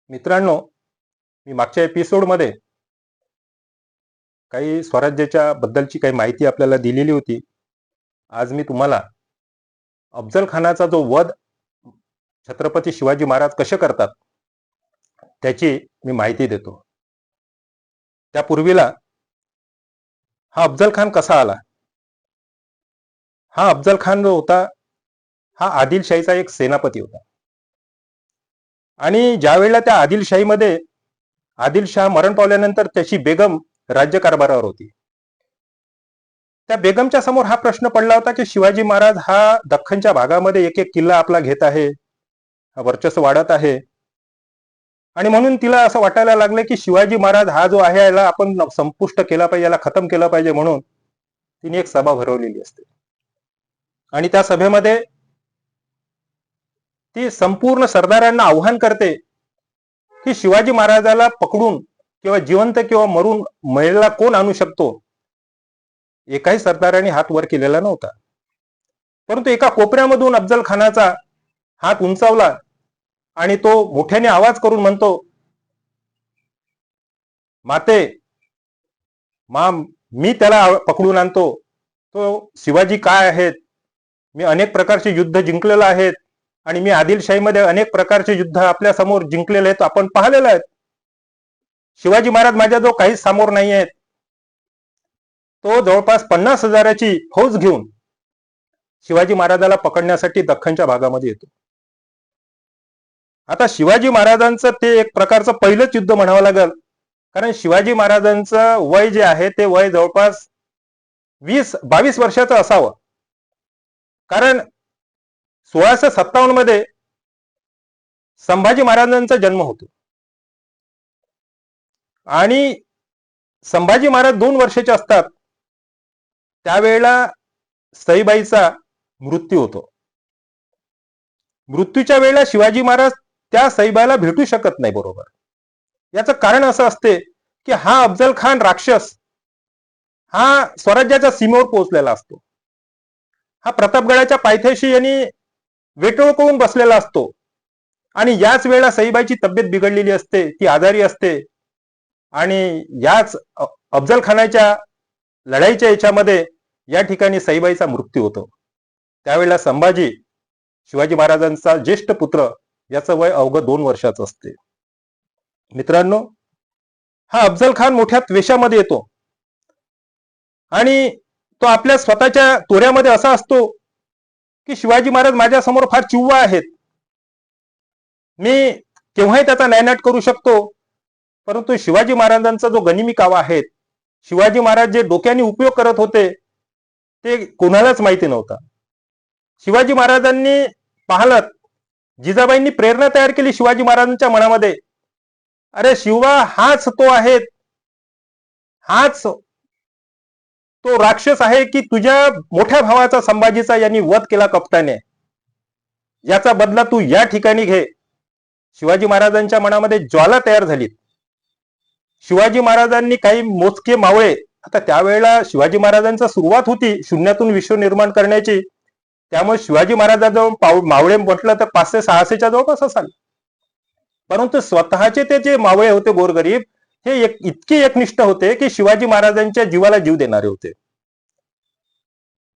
मित्रांनो, मी मागच्या एपिसोडमध्ये काही स्वराज्याच्या बद्दलची काही माहिती आपल्याला दिलेली होती. आज मी तुम्हाला अफजल खानाचा जो वध छत्रपती शिवाजी महाराज कसे करतात त्याची मी माहिती देतो. त्यापूर्वीला हा अफजल खान कसा आला? हा अफजल खान जो होता हा आदिलशाहीचा एक सेनापती होता. आणि ज्या वेळेला त्या आदिलशाहीमध्ये आदिलशाह मरण पावल्यानंतर त्याची बेगम राज्यकारभारावर होती. त्या बेगमच्या समोर हा प्रश्न पडला होता की शिवाजी महाराज हा दख्खनच्या भागामध्ये एक एक किल्ला आपला घेत आहे, वर्चस्व वाढत आहे, आणि म्हणून तिला असं वाटायला लागले की शिवाजी महाराज हा जो आहे याला आपण संपुष्ट केला पाहिजे, याला खतम केला पाहिजे. म्हणून तिने एक सभा भरवलेली असते आणि त्या सभेमध्ये ती संपूर्ण सरदारांना आव्हान करते की शिवाजी महाराजाला पकडून किंवा जिवंत किंवा मरून मेलेला कोण आणू शकतो. एकाही सरदारांनी हात वर केलेला नव्हता, परंतु एका कोपऱ्यामधून अफजल खानाचा हात उंचावला आणि तो मोठ्याने आवाज करून म्हणतो, माते मी त्याला पकडून आणतो. तो शिवाजी काय आहेत, मी अनेक प्रकारचे युद्ध जिंकलेले आहेत आणि मी आदिलशाहीमध्ये अनेक प्रकारचे युद्ध आपल्या समोर जिंकलेले आहेत, आपण पाहिलेले आहेत. शिवाजी महाराज माझ्याजवळ काहीच समोर नाही आहेत. तो जवळपास 50,000ची फौज घेऊन शिवाजी महाराजाला पकडण्यासाठी दख्खनच्या भागामध्ये येतो. आता शिवाजी महाराजांचं ते एक प्रकारचं पहिलंच युद्ध म्हणावं लागेल, कारण शिवाजी महाराजांचं वय जे आहे ते वय जवळपास 22 वर्षाचं असावं. कारण 1657 मध्ये संभाजी महाराजांचा जन्म होतो आणि संभाजी महाराज 2 वर्षाचे असतात त्यावेळेला सईबाईचा मृत्यू होतो. मृत्यूच्या वेळेला शिवाजी महाराज त्या सईबाईला भेटू शकत नाही. बरोबर, याचं कारण असं असते की हा अफजल खान राक्षस हा स्वराज्याच्या सीमेवर पोहोचलेला असतो. हा प्रतापगडाच्या पायथ्याशी यांनी वेटोळकवून बसलेला असतो आणि याच वेळेला सईबाईची तब्येत बिघडलेली असते, ती आजारी असते आणि याच अफजल खानाच्या लढाईच्या याच्यामध्ये या ठिकाणी सईबाईचा मृत्यू होतो. त्यावेळेला संभाजी शिवाजी महाराजांचा ज्येष्ठ पुत्र, याचं वय अवघं 2 वर्षाचं असते. मित्रांनो, हा अफजल खान मोठ्या त्वेषामध्ये येतो आणि तो आपल्या स्वतःच्या तोऱ्यामध्ये असा असतो की शिवाजी महाराज माझ्या समोर फार चिव्वा आहेत, मी केव्हाही त्याचा नायनाट करू शकतो. परंतु शिवाजी महाराजांचा जो गनिमी कावा आहे, शिवाजी महाराज जे डोक्याने उपयोग करत होते ते कोणालाच माहिती नव्हता. शिवाजी महाराजांनी पाहलं, जिजाबाईंनी प्रेरणा तयार केली शिवाजी महाराजांच्या मनामध्ये, अरे शिवा हाच तो आहे, हाच तो राक्षस आहे की तुझ्या मोठ्या भावाचा संभाजीचा यांनी वध केला कपटाने, याचा बदला तू या ठिकाणी घे. शिवाजी महाराजांच्या मनामध्ये ज्वाला तयार झाली. शिवाजी महाराजांनी काही मोजके मावळे, आता त्यावेळेला शिवाजी महाराजांचा सुरुवात होती शून्यातून विश्व निर्माण करण्याची, त्यामुळे शिवाजी महाराजांजवळ मावळे म्हटलं तर 500-600च्या जवळपास असाल. परंतु स्वतःचे ते जे मावळे होते गोरगरीब, हे इतके एकनिष्ठ होते की शिवाजी महाराजांच्या जीवाला जीव देणारे होते.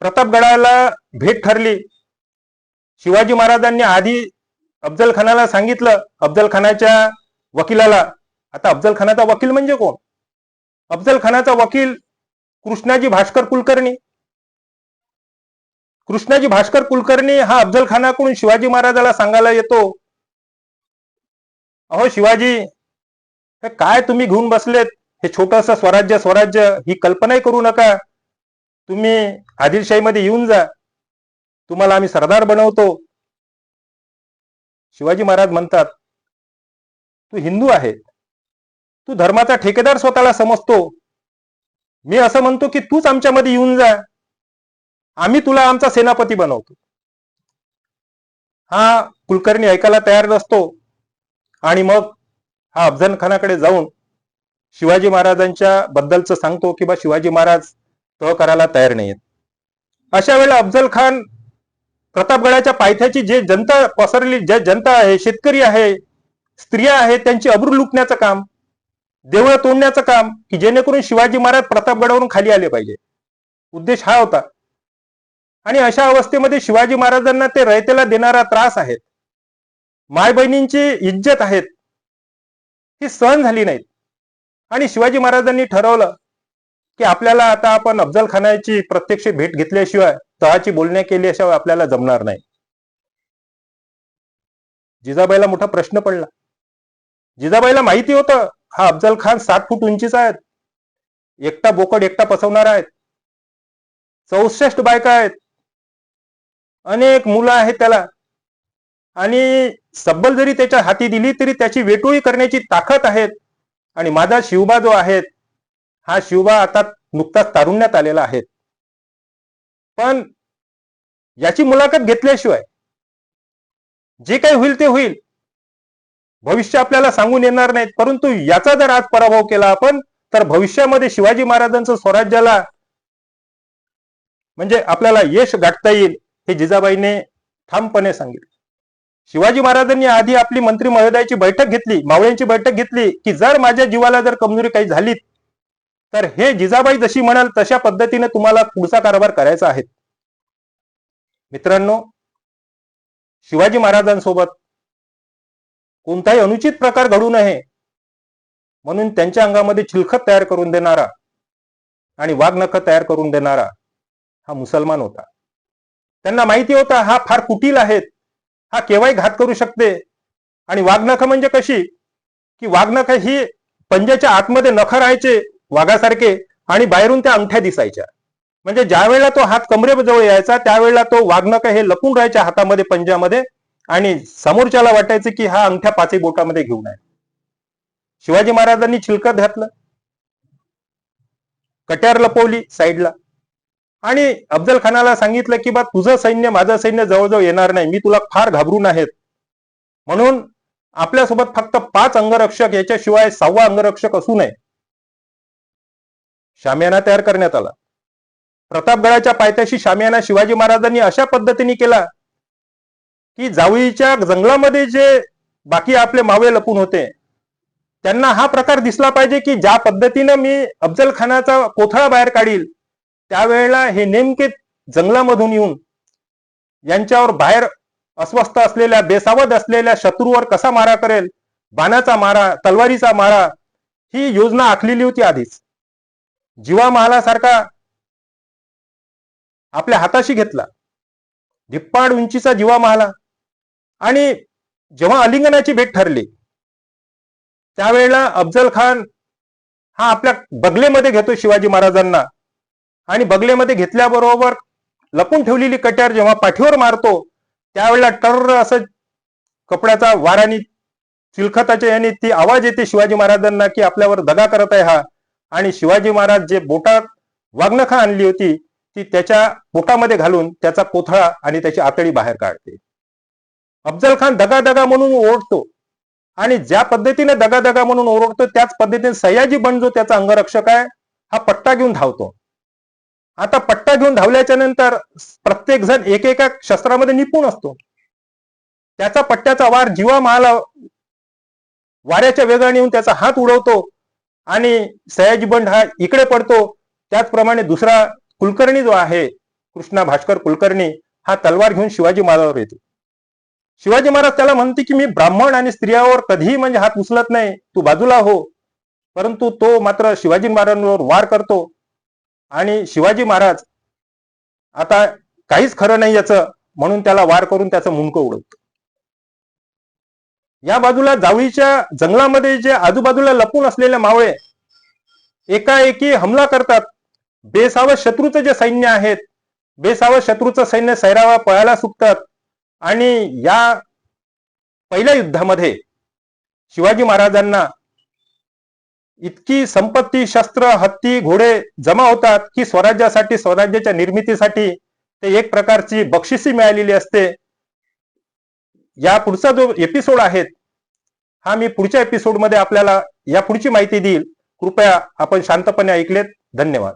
प्रतापगडाला भेट ठरली. शिवाजी महाराजांनी आधी अफजल खानाला सांगितलं, अफजल खानाच्या वकिलाला. आता अफजल खानाचा वकील म्हणजे कोण? अफजल खानाचा वकील कृष्णाजी भास्कर कुलकर्णी. कृष्णाजी भास्कर कुलकर्णी हा अफजल खानाकडून शिवाजी महाराजाला सांगायला येतो, अहो शिवाजी, हे काय तुम्ही घेऊन बसलेत, हे छोटस स्वराज्य ही कल्पनाही करू नका. तुम्ही आदिलशाहीमध्ये येऊन जा, तुम्हाला आम्ही सरदार बनवतो. शिवाजी महाराज म्हणतात, तू हिंदू आहे, तू धर्माचा ठेकेदार स्वतःला समजतो. मी असं म्हणतो की तूच आमच्यामध्ये येऊन जा, आम्ही तुला आमचा सेनापती बनवतो. हा कुलकर्णी ऐकायला तयार नसतो आणि मग हा अफजल खानाकडे जाऊन शिवाजी महाराजांच्या बद्दलचं सांगतो की बा शिवाजी महाराज तह करायला तयार नाहीत. अशा वेळेला अफजल खान प्रतापगडाच्या पायथ्याची जे जनता पसरली, जे जनता आहे, शेतकरी आहे, स्त्रिया आहेत त्यांची अब्रू लुटण्याचं काम, देवळं तोडण्याचं काम, की जेणेकरून शिवाजी महाराज प्रतापगडावरून खाली आले पाहिजे. उद्देश हा होता. आणि अशा अवस्थेमध्ये शिवाजी महाराजांना ते रयतेला देणारा त्रास आहेत, माय बहिणींची इज्जत आहेत, ही सहन झाली नाहीत. आणि शिवाजी महाराजांनी ठरवलं की आपल्याला आता आपण अफजल खानाची प्रत्यक्ष भेट घेतल्याशिवाय, तळाची बोलण्या केल्याशिवाय आपल्याला जमणार नाही. जिजाबाईला मोठा प्रश्न पडला. जिजाबाईला माहिती होतं हा अफजल खान 7 फूट उंचीचा आहे, एकटा बोकड एकटा पसवणार आहेत, 64 बायका आहेत, अनेक मुलं आहेत त्याला, आणि सब्बल जरी त्याच्या हाती दिली तरी त्याची वेटोळी करण्याची ताकद आहे. आणि माझा शिवबा जो आहे, हा शिवबा आता नुकताच तारुण्यात आलेला आहे. पण याची मुलाखत घेतल्याशिवाय जे काही होईल ते होईल, भविष्य आपल्याला सांगून येणार नाहीत. परंतु याचा जर आज पराभव केला आपण, तर भविष्यामध्ये शिवाजी महाराजांचं स्वराज्याला म्हणजे आपल्याला यश गाठता येईल, हे जिजाबाईने ठामपणे सांगितले. शिवाजी महाराजांनी आधी आपली मंत्री महोदयाची बैठक घेतली, मावळ्यांची बैठक घेतली, की जर माझ्या जीवाला जर कमजोरी काही झाली तर हे जिजाबाई जशी म्हणाल तशा पद्धतीने तुम्हाला पुढचा कारभार करायचा आहे. मित्रांनो, शिवाजी महाराजांसोबत कोणताही अनुचित प्रकार घडू नये म्हणून त्यांच्या अंगामध्ये चिलखत तयार करून देणारा आणि वाघनख तयार करून देणारा हा मुसलमान होता. त्यांना माहिती होता हा फार कुटील आहेत, हा केव्हाही घात करू शकते. आणि वाघनख म्हणजे कशी, की वाघनख ही पंजाच्या आतमध्ये नख राहायचे वाघासारखे आणि बाहेरून त्या अंगठ्या दिसायच्या. म्हणजे ज्या वेळेला तो हात कमरेजवळ यायचा त्यावेळेला तो वाघनख हे लपून राहायच्या हातामध्ये, पंजामध्ये, आणि समोरच्याला वाटायचं की हा अंगठ्या 5 बोटामध्ये घेऊन आहे. शिवाजी महाराजांनी चिलखत घातलं, कट्यार लपवली साईडला, आणि अफजल खानाला सांगितलं की बा तुझं सैन्य माझं सैन्य जवळजवळ येणार नाही, मी तुला फार घाबरून आहेत, म्हणून आपल्यासोबत फक्त 5 अंगरक्षक, याच्याशिवाय 6वा अंगरक्षक असू नये. शामियाना तयार करण्यात आला. प्रतापगडाच्या पायथ्याशी शामियाना शिवाजी महाराजांनी अशा पद्धतीने केला की जावळीच्या जंगलामध्ये जे बाकी आपले मावळे लपून होते त्यांना हा प्रकार दिसला पाहिजे की ज्या पद्धतीने मी अफजल खानाचा कोथळा बाहेर काढील, त्यावेळेला हे नेमके जंगलामधून येऊन यांच्यावर बाहेर अस्वस्थ असलेल्या, बेसावध असलेल्या शत्रूवर कसा मारा करेल, बाणाचा मारा, तलवारीचा मारा, ही योजना आखलेली होती आधीच. जीवा महालासारखा आपल्या हाताशी घेतला, धिप्पाड उंचीचा जीवा महाला. आणि जेव्हा अलिंगनाची भेट ठरली त्यावेळेला अफजल खान हा आपल्या बगलेमध्ये घेतो शिवाजी महाराजांना, आणि बगलेमध्ये घेतल्याबरोबर लपून ठेवलेली कट्यार जेव्हा पाठीवर मारतो त्यावेळेला टर्र असं कपड्याचा वारानी चिलखताच्या याने ती आवाज येते शिवाजी महाराजांना की आपल्यावर दगा करत आहे हा. आणि शिवाजी महाराज जे बोटात वाघनखं आणली होती ती त्याच्या पोटामध्ये घालून त्याचा कोथळा आणि त्याची आतडी बाहेर काढते. अफजल खान दगा दगा म्हणून ओरडतो, आणि ज्या पद्धतीने दगा दगा म्हणून ओरडतो त्याच पद्धतीने सयाजी बंड जो त्याचा अंगरक्षक आहे हा पट्टा घेऊन धावतो. आता पट्टा घेऊन धावल्याच्या नंतर प्रत्येक जण एकेका शस्त्रामध्ये निपुण असतो. त्याचा पट्ट्याचा वार जीवा महाला वाऱ्याच्या वेगाने येऊन त्याचा हात उडवतो आणि सयाजी बंड हा इकडे पडतो. त्याचप्रमाणे दुसरा कुलकर्णी जो आहे, कृष्णा भास्कर कुलकर्णी, हा तलवार घेऊन शिवाजी महाराजांवर येतो. शिवाजी महाराज त्याला म्हणते की मी ब्राह्मण आणि स्त्रियावर कधीही म्हणजे हात उचलत नाही, तू बाजूला हो. परंतु तो मात्र शिवाजी महाराजांवर वार करतो आणि शिवाजी महाराज आता काहीच खरं नाही याचं, म्हणून त्याला वार करून त्याचं मुंडकं उडवतो. या बाजूला जावळीच्या जंगलामध्ये जे आजूबाजूला लपून असलेले मावळे एकाएकी हमला करतात. बेसावध शत्रूचं जे सैन्य आहेत, बेसावध शत्रूचं सैन्य सैरावा पळायला सुटतात. आणि या पहिल्या युद्धामध्ये शिवाजी महाराजांना इतकी संपत्ती, शस्त्र, हत्ती, घोडे जमा होतात की स्वराज्यासाठी, स्वराज्याच्या निर्मितीसाठी ते एक प्रकारची बक्षिसी मिळालेली असते. या पुढचा जो एपिसोड आहे हा मी पुढच्या एपिसोडमध्ये आपल्याला या पुढची माहिती देईल. कृपया आपण शांतपणे ऐकलेत. धन्यवाद.